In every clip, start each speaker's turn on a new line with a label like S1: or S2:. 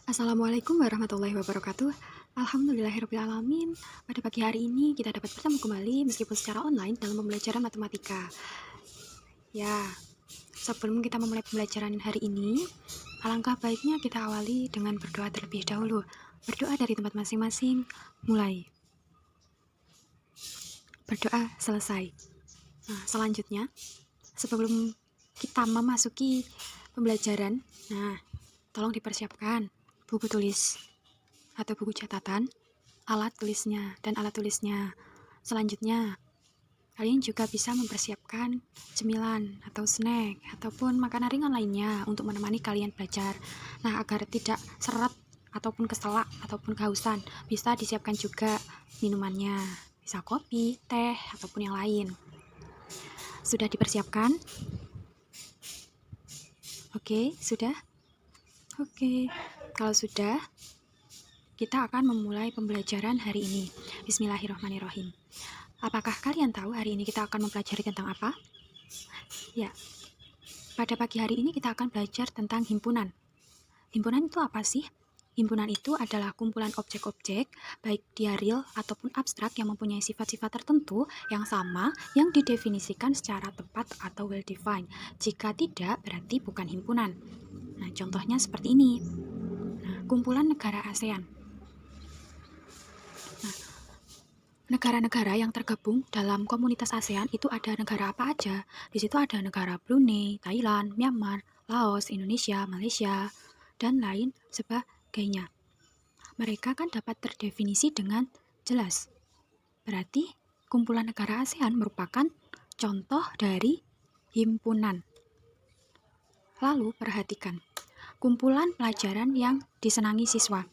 S1: Assalamualaikum warahmatullahi wabarakatuh. Alhamdulillahirrabbilalamin. Pada pagi hari ini kita dapat bertemu kembali meskipun secara online dalam pembelajaran matematika. Ya, sebelum kita memulai pembelajaran hari ini, alangkah baiknya kita awali dengan berdoa terlebih dahulu. Berdoa dari tempat masing-masing, mulai. Berdoa selesai. Nah, selanjutnya, sebelum kita memasuki pembelajaran, tolong dipersiapkan buku tulis atau buku catatan, alat tulisnya, dan alat tulisnya. Selanjutnya, kalian juga bisa mempersiapkan cemilan atau snack ataupun makanan ringan lainnya untuk menemani kalian belajar. Nah, agar tidak seret ataupun keselak ataupun kehausan, bisa disiapkan juga minumannya. Bisa kopi, teh, ataupun yang lain. Sudah dipersiapkan? Oke, sudah? Oke, kalau sudah, kita akan memulai pembelajaran hari ini. Bismillahirrahmanirrahim. Apakah kalian tahu hari ini kita akan mempelajari tentang apa? Ya, pada pagi hari ini kita akan belajar tentang himpunan. Himpunan itu apa sih? Himpunan itu adalah kumpulan objek-objek, baik dia real ataupun abstrak yang mempunyai sifat-sifat tertentu yang sama yang didefinisikan secara tepat atau well-defined. Jika tidak, berarti bukan himpunan. Nah, contohnya seperti ini. Nah, kumpulan negara ASEAN. Negara-negara yang tergabung dalam komunitas ASEAN itu ada negara apa aja? Di situ ada negara Brunei, Thailand, Myanmar, Laos, Indonesia, Malaysia, dan lain sebagainya. Mereka kan dapat terdefinisi dengan jelas. Berarti kumpulan negara ASEAN merupakan contoh dari himpunan. Lalu perhatikan, kumpulan pelajaran yang disenangi siswa.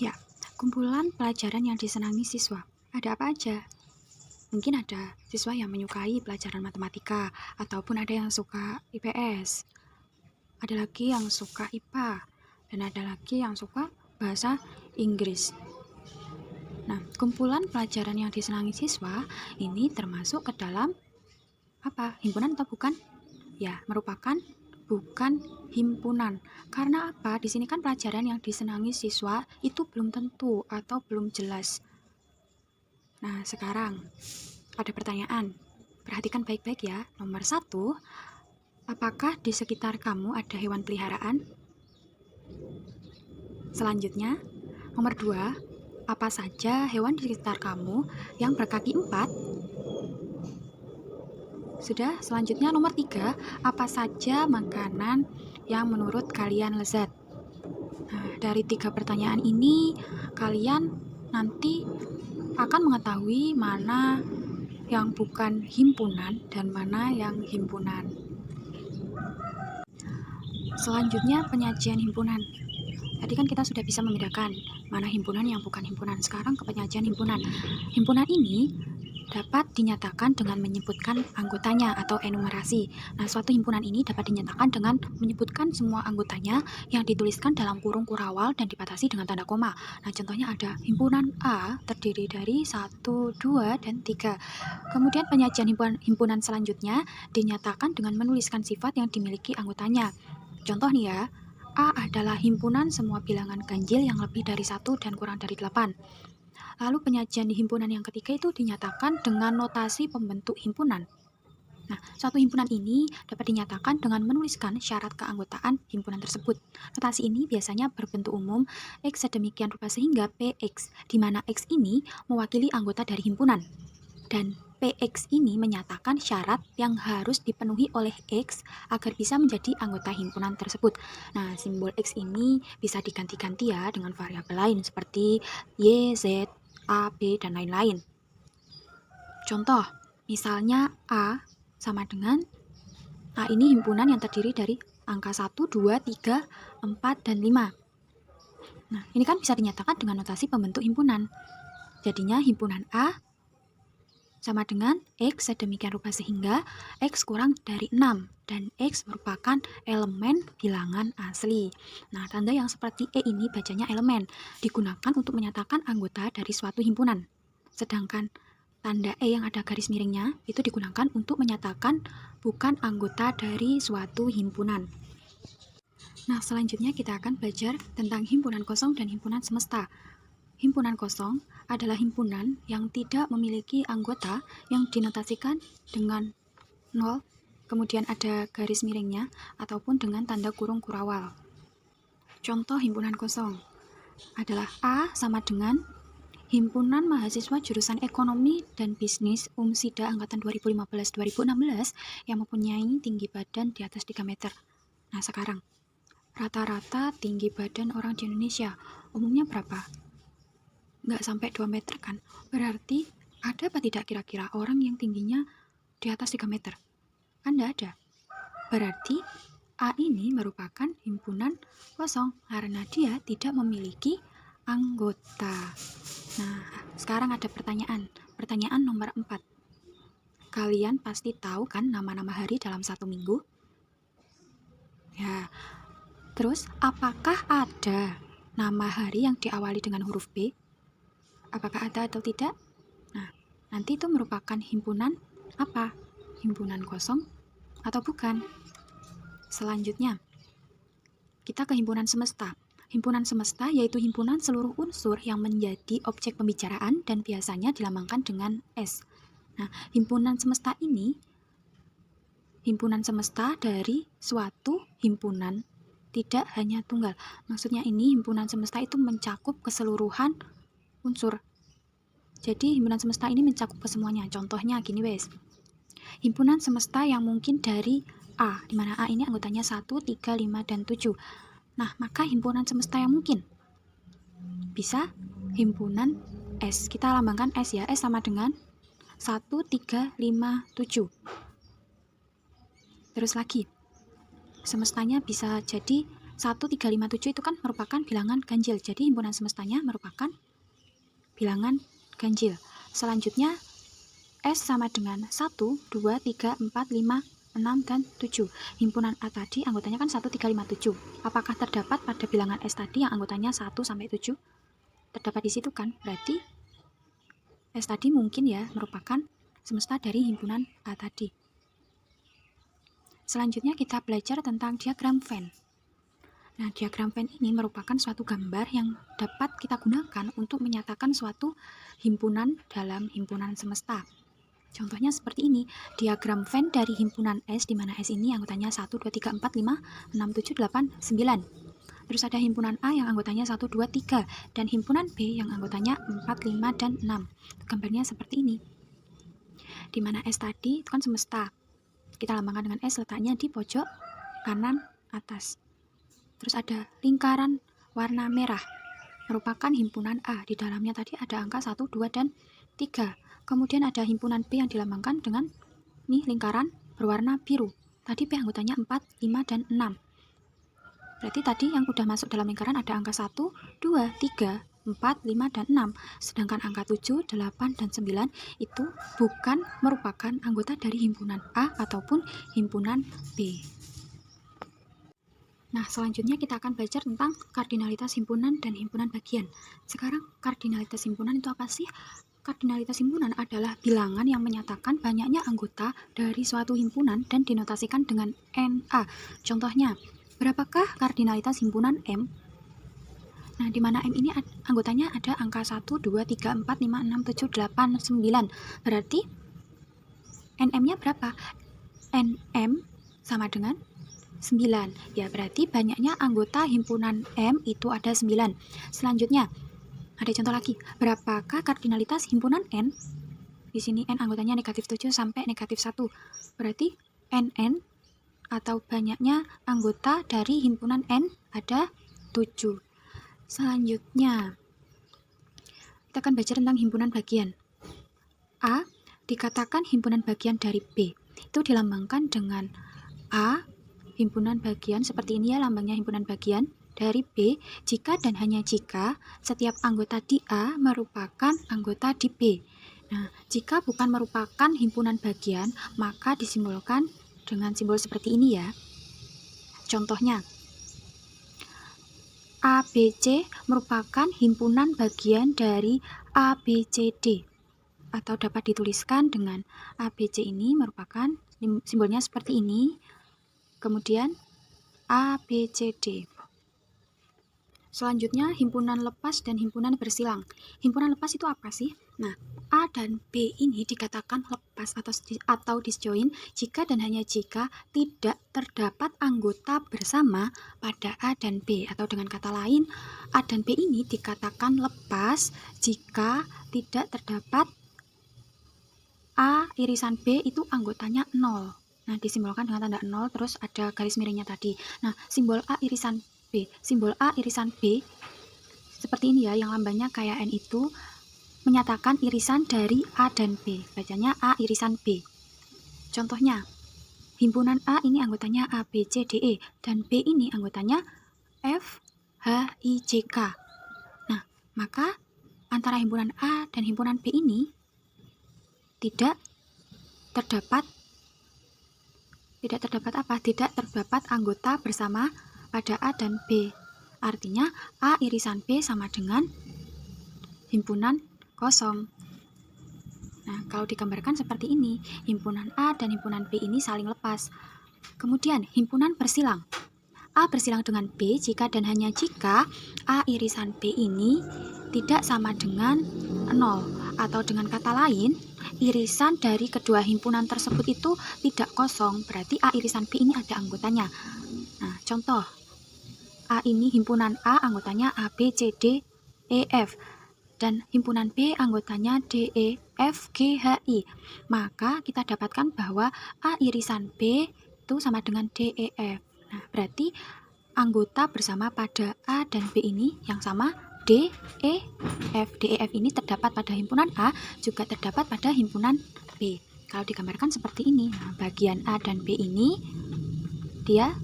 S1: Ya, kumpulan pelajaran yang disenangi siswa. Ada apa aja? Mungkin ada siswa yang menyukai pelajaran matematika, ataupun ada yang suka IPS. Ada lagi yang suka IPA, dan ada lagi yang suka bahasa Inggris. Nah, kumpulan pelajaran yang disenangi siswa ini termasuk ke dalam apa? Himpunan atau bukan? Ya, merupakan bukan himpunan. Karena apa? Di sini kan pelajaran yang disenangi siswa itu belum tentu atau belum jelas. Nah, sekarang ada pertanyaan. Perhatikan baik-baik ya. Nomor 1, apakah di sekitar kamu ada hewan peliharaan? Selanjutnya, nomor 2, apa saja hewan di sekitar kamu yang berkaki 4? Sudah, selanjutnya nomor 3, apa saja makanan yang menurut kalian lezat? Nah, dari 3 pertanyaan ini, kalian nanti akan mengetahui mana yang bukan himpunan dan mana yang himpunan. Selanjutnya, penyajian himpunan. Tadi kan kita sudah bisa membedakan mana himpunan yang bukan himpunan. Sekarang ke penyajian himpunan. Himpunan ini dapat dinyatakan dengan menyebutkan anggotanya atau enumerasi. Nah, suatu himpunan ini dapat dinyatakan dengan menyebutkan semua anggotanya yang dituliskan dalam kurung kurawal dan dibatasi dengan tanda koma. Nah, contohnya ada himpunan A terdiri dari 1, 2, dan 3. Kemudian penyajian himpunan selanjutnya dinyatakan dengan menuliskan sifat yang dimiliki anggotanya. Contoh nih ya, A adalah himpunan semua bilangan ganjil yang lebih dari 1 dan kurang dari 8. Lalu penyajian di himpunan yang ketiga itu dinyatakan dengan notasi pembentuk himpunan. Nah, suatu himpunan ini dapat dinyatakan dengan menuliskan syarat keanggotaan himpunan tersebut. Notasi ini biasanya berbentuk umum X sedemikian rupa sehingga PX, di mana X ini mewakili anggota dari himpunan. Dan PX ini menyatakan syarat yang harus dipenuhi oleh X agar bisa menjadi anggota himpunan tersebut. Nah, simbol X ini bisa diganti-ganti ya dengan variabel lain seperti Y, Z, A, B, dan lain-lain. Contoh, misalnya A sama dengan A ini himpunan yang terdiri dari angka 1, 2, 3, 4, dan 5. Nah, ini kan bisa dinyatakan dengan notasi pembentuk himpunan. Jadinya himpunan A sama dengan X sedemikian rupa sehingga X kurang dari 6 dan X merupakan elemen bilangan asli. Nah, tanda yang seperti E ini bacanya elemen, digunakan untuk menyatakan anggota dari suatu himpunan. Sedangkan tanda E yang ada garis miringnya itu digunakan untuk menyatakan bukan anggota dari suatu himpunan. Nah, selanjutnya kita akan belajar tentang himpunan kosong dan himpunan semesta. Himpunan kosong adalah himpunan yang tidak memiliki anggota yang dinotasikan dengan 0, kemudian ada garis miringnya, ataupun dengan tanda kurung kurawal. Contoh himpunan kosong adalah A sama dengan Himpunan Mahasiswa Jurusan Ekonomi dan Bisnis UMSIDA Angkatan 2015-2016 yang mempunyai tinggi badan di atas 3 meter. Nah, sekarang rata-rata tinggi badan orang di Indonesia umumnya berapa? Nggak sampai 2 meter kan? Berarti ada apa tidak kira-kira orang yang tingginya di atas 3 meter? Kan nggak ada. Berarti A ini merupakan himpunan kosong karena dia tidak memiliki anggota. Nah, sekarang ada pertanyaan nomor 4. Kalian pasti tahu kan nama-nama hari dalam satu minggu? Ya, terus apakah ada nama hari yang diawali dengan huruf B? Apakah ada atau tidak? Nah, nanti itu merupakan himpunan apa? Himpunan kosong atau bukan? Selanjutnya, kita ke himpunan semesta. Himpunan semesta yaitu himpunan seluruh unsur yang menjadi objek pembicaraan dan biasanya dilambangkan dengan S. Nah, himpunan semesta ini himpunan semesta dari suatu himpunan, tidak hanya tunggal. Maksudnya ini himpunan semesta itu mencakup keseluruhan unsur. Jadi himpunan semesta ini mencakup kesemuanya. Contohnya gini wes. Himpunan semesta yang mungkin dari A, di mana A ini anggotanya 1, 3, 5, dan 7. Nah, maka himpunan semesta yang mungkin bisa himpunan S. Kita lambangkan S ya. S sama dengan 1, 3, 5, 7. Terus lagi, semestanya bisa jadi 1, 3, 5, 7 itu kan merupakan bilangan ganjil. Jadi himpunan semestanya merupakan bilangan ganjil. Selanjutnya, S sama dengan 1, 2, 3, 4, 5, 6, dan 7. Himpunan A tadi anggotanya kan 1, 3, 5, 7. Apakah terdapat pada bilangan S tadi yang anggotanya 1 sampai 7? Terdapat di situ kan? Berarti S tadi mungkin ya merupakan semesta dari himpunan A tadi. Selanjutnya kita belajar tentang diagram Venn. Nah, diagram Venn ini merupakan suatu gambar yang dapat kita gunakan untuk menyatakan suatu himpunan dalam himpunan semesta. Contohnya seperti ini, diagram Venn dari himpunan S, di mana S ini anggotanya 1, 2, 3, 4, 5, 6, 7, 8, 9. Terus ada himpunan A yang anggotanya 1, 2, 3, dan himpunan B yang anggotanya 4, 5, dan 6. Gambarnya seperti ini. Di mana S tadi itu kan semesta. Kita lambangkan dengan S, letaknya di pojok kanan atas. Terus ada lingkaran warna merah, merupakan himpunan A. Di dalamnya tadi ada angka 1, 2, dan 3. Kemudian ada himpunan B yang dilambangkan dengan nih lingkaran berwarna biru. Tadi B anggotanya 4, 5, dan 6. Berarti tadi yang udah masuk dalam lingkaran ada angka 1, 2, 3, 4, 5, dan 6. Sedangkan angka 7, 8, dan 9 itu bukan merupakan anggota dari himpunan A ataupun himpunan B. Nah, selanjutnya kita akan belajar tentang kardinalitas himpunan dan himpunan bagian. Sekarang, kardinalitas himpunan itu apa sih? Kardinalitas himpunan adalah bilangan yang menyatakan banyaknya anggota dari suatu himpunan dan dinotasikan dengan NA. Contohnya, berapakah kardinalitas himpunan M? Nah, di mana M ini anggotanya ada angka 1, 2, 3, 4, 5, 6, 7, 8, 9. Berarti NM-nya berapa? NM sama dengan 9. Ya, berarti banyaknya anggota himpunan M itu ada 9. Selanjutnya, ada contoh lagi. Berapakah kardinalitas himpunan N? Di sini N anggotanya negatif 7 sampai negatif 1. Berarti NN atau banyaknya anggota dari himpunan N ada 7. Selanjutnya, kita akan belajar tentang himpunan bagian. A dikatakan himpunan bagian dari B. Itu dilambangkan dengan A, himpunan bagian seperti ini ya, lambangnya himpunan bagian dari B jika dan hanya jika setiap anggota di A merupakan anggota di B. Nah, jika bukan merupakan himpunan bagian, maka disimbolkan dengan simbol seperti ini ya. Contohnya, ABC merupakan himpunan bagian dari ABCD, atau dapat dituliskan dengan ABC ini merupakan simbolnya seperti ini. Kemudian A, B, C, D. Selanjutnya, himpunan lepas dan himpunan bersilang. Himpunan lepas itu apa sih? Nah, A dan B ini dikatakan lepas atau disjoin jika dan hanya jika tidak terdapat anggota bersama pada A dan B. Atau dengan kata lain, A dan B ini dikatakan lepas jika tidak terdapat A irisan B itu anggotanya 0. Nah, disimbolkan dengan tanda 0, terus ada garis miringnya tadi. Nah, simbol A irisan B. Simbol A irisan B seperti ini ya, yang lambangnya kayak N itu menyatakan irisan dari A dan B. Bacanya A irisan B. Contohnya, himpunan A ini anggotanya A, B, C, D, E, dan B ini anggotanya F, H, I, J, K. Nah, maka antara himpunan A dan himpunan B ini tidak terdapat anggota bersama pada A dan B. Artinya A irisan B sama dengan himpunan kosong. Nah, kalau digambarkan seperti ini, himpunan A dan himpunan B ini saling lepas. Kemudian himpunan bersilang. A bersilang dengan B jika dan hanya jika A irisan B ini tidak sama dengan 0. Atau dengan kata lain, irisan dari kedua himpunan tersebut itu tidak kosong, berarti A irisan B ini ada anggotanya. Nah, contoh, A ini himpunan A anggotanya A, B, C, D, E, F, dan himpunan B anggotanya D, E, F, G, H, I. Maka kita dapatkan bahwa A irisan B itu sama dengan D, E, F. Nah, berarti anggota bersama pada A dan B ini yang sama D, E, F. D, E, F ini terdapat pada himpunan A, juga terdapat pada himpunan B. Kalau digambarkan seperti ini, nah, bagian A dan B ini dia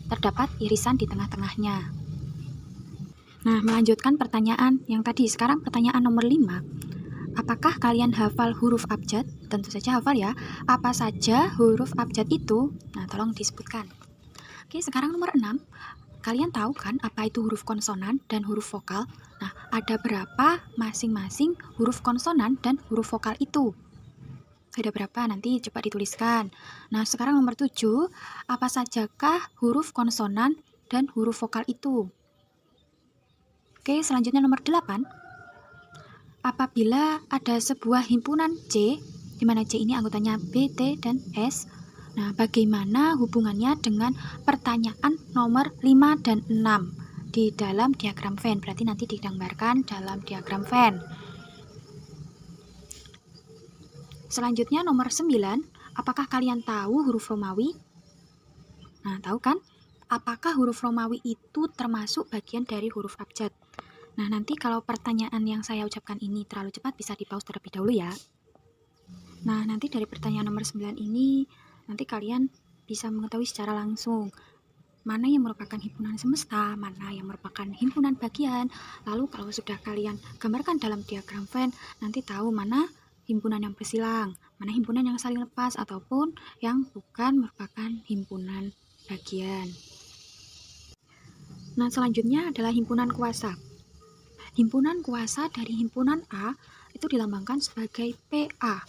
S1: terdapat irisan di tengah-tengahnya. Nah, melanjutkan pertanyaan yang tadi. Sekarang pertanyaan nomor 5. Apakah kalian hafal huruf abjad? Tentu saja hafal ya. Apa saja huruf abjad itu? Nah, tolong disebutkan. Oke, sekarang nomor 6. Kalian tahu kan apa itu huruf konsonan dan huruf vokal? Nah, ada berapa masing-masing huruf konsonan dan huruf vokal itu? Ada berapa? Nanti coba dituliskan. Nah, sekarang nomor 7. Apa sajakah huruf konsonan dan huruf vokal itu? Oke, selanjutnya nomor 8. Apabila ada sebuah himpunan C, di mana C ini anggotanya B, T, dan S, nah, bagaimana hubungannya dengan pertanyaan nomor 5 dan 6 di dalam diagram Venn? Berarti nanti digambarkan dalam diagram Venn. Selanjutnya nomor 9, apakah kalian tahu huruf Romawi? Nah, tahu kan? Apakah huruf Romawi itu termasuk bagian dari huruf abjad? Nah, nanti kalau pertanyaan yang saya ucapkan ini terlalu cepat bisa di-pause terlebih dahulu ya. Nah, nanti dari pertanyaan nomor 9 ini, nanti kalian bisa mengetahui secara langsung mana yang merupakan himpunan semesta, mana yang merupakan himpunan bagian. Lalu kalau sudah kalian gambarkan dalam diagram Venn, nanti tahu mana himpunan yang bersilang, mana himpunan yang saling lepas, ataupun yang bukan merupakan himpunan bagian. Nah, selanjutnya adalah himpunan kuasa. Himpunan kuasa dari himpunan A itu dilambangkan sebagai PA.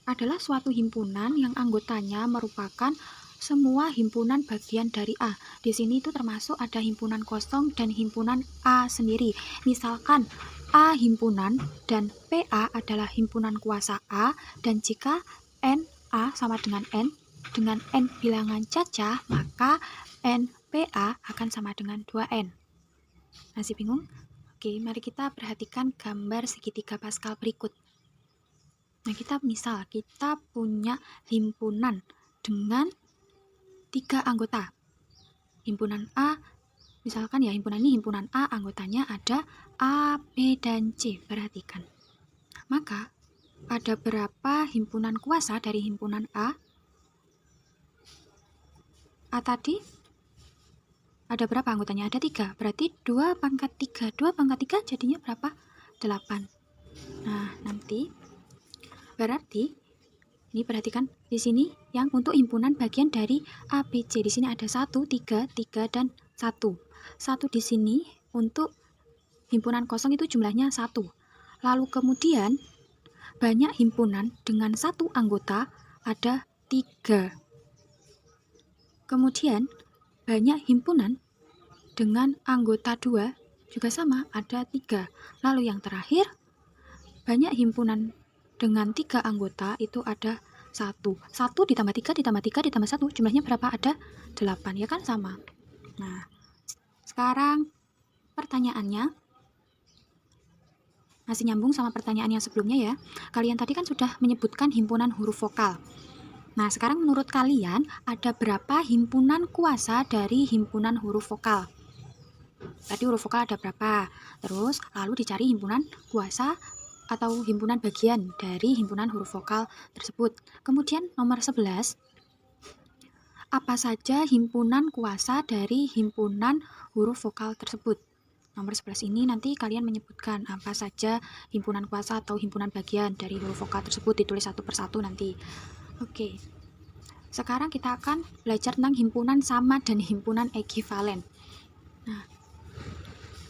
S1: Adalah suatu himpunan yang anggotanya merupakan semua himpunan bagian dari A. Di sini itu termasuk ada himpunan kosong dan himpunan A sendiri. Misalkan A himpunan dan PA adalah himpunan kuasa A, dan jika NA sama dengan N bilangan cacah, maka NPA akan sama dengan 2N. Masih bingung? Oke, mari kita perhatikan gambar segitiga Pascal berikut. Nah, kita punya himpunan dengan 3 anggota. Himpunan A, misalkan ya, himpunan ini himpunan A, anggotanya ada A, B, dan C. Perhatikan. Maka, ada berapa himpunan kuasa dari himpunan A? A tadi ada berapa anggotanya? Ada 3. Berarti 2 pangkat 3. 2 pangkat 3 jadinya berapa? 8. Nah, nanti berarti ini perhatikan di sini yang untuk himpunan bagian dari A, B, C. Di sini ada 1, 3, 3, dan 1. 1 di sini untuk himpunan kosong itu jumlahnya 1. Lalu kemudian banyak himpunan dengan 1 anggota ada 3. Kemudian banyak himpunan dengan anggota 2 juga sama, ada 3. Lalu yang terakhir, banyak himpunan dengan 3 anggota itu ada 1. 1 ditambah 3 ditambah 3 ditambah 1, jumlahnya berapa? Ada 8, ya kan sama. Nah, sekarang pertanyaannya masih nyambung sama pertanyaan yang sebelumnya ya. Kalian tadi kan sudah menyebutkan himpunan huruf vokal. Nah, sekarang menurut kalian ada berapa himpunan kuasa dari himpunan huruf vokal? Tadi huruf vokal ada berapa? Terus lalu dicari himpunan kuasa atau himpunan bagian dari himpunan huruf vokal tersebut. Kemudian nomor 11, apa saja himpunan kuasa dari himpunan huruf vokal tersebut? Nomor 11 ini nanti kalian menyebutkan apa saja himpunan kuasa atau himpunan bagian dari huruf vokal tersebut, ditulis satu persatu nanti. Oke. Sekarang kita akan belajar tentang himpunan sama dan himpunan ekivalen. Nah,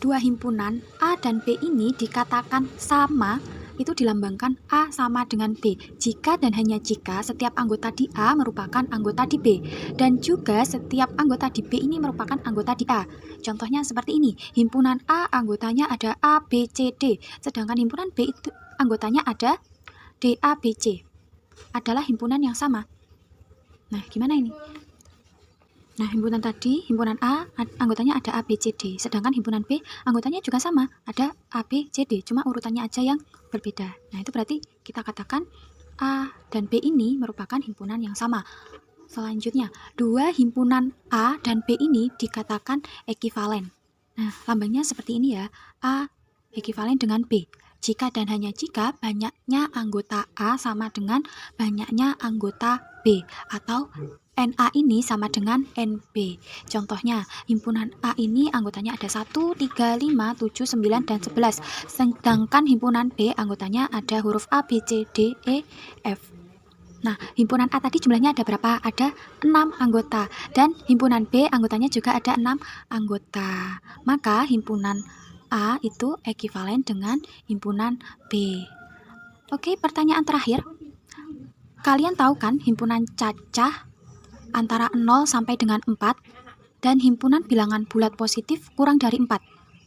S1: dua himpunan A dan B ini dikatakan sama, itu dilambangkan A sama dengan B jika dan hanya jika setiap anggota di A merupakan anggota di B, dan juga setiap anggota di B ini merupakan anggota di A. Contohnya seperti ini, himpunan A anggotanya ada A, B, C, D, sedangkan himpunan B itu anggotanya ada D, A, B, C. Adalah himpunan yang sama. Nah, gimana ini? Nah, himpunan tadi, himpunan A, anggotanya ada A, B, C, D. Sedangkan himpunan B, anggotanya juga sama, ada A, B, C, D. Cuma urutannya aja yang berbeda. Nah, itu berarti kita katakan A dan B ini merupakan himpunan yang sama. Selanjutnya, dua himpunan A dan B ini dikatakan ekivalen. Nah, lambangnya seperti ini ya. A ekivalen dengan B. Jika dan hanya jika banyaknya anggota A sama dengan banyaknya anggota B, atau NA ini sama dengan NB. Contohnya, himpunan A ini anggotanya ada 1, 3, 5, 7, 9, dan 11. Sedangkan himpunan B anggotanya ada huruf A, B, C, D, E, F. Nah, himpunan A tadi jumlahnya ada berapa? Ada 6 anggota. Dan himpunan B anggotanya juga ada 6 anggota. Maka himpunan A itu ekivalen dengan himpunan B. Oke, pertanyaan terakhir. Kalian tahu kan himpunan cacah antara 0 sampai dengan 4 dan himpunan bilangan bulat positif kurang dari 4.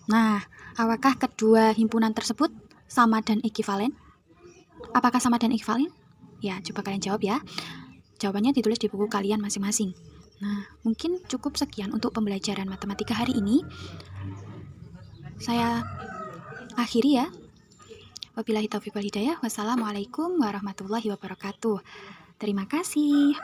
S1: Nah, apakah kedua himpunan tersebut sama dan ekivalen? Apakah sama dan ekivalen? Ya, coba kalian jawab ya. Jawabannya ditulis di buku kalian masing-masing. Nah, mungkin cukup sekian untuk pembelajaran matematika hari ini. Saya akhiri ya. Wabillahi taufiq wal hidayah. Wassalamualaikum warahmatullahi wabarakatuh. Terima kasih.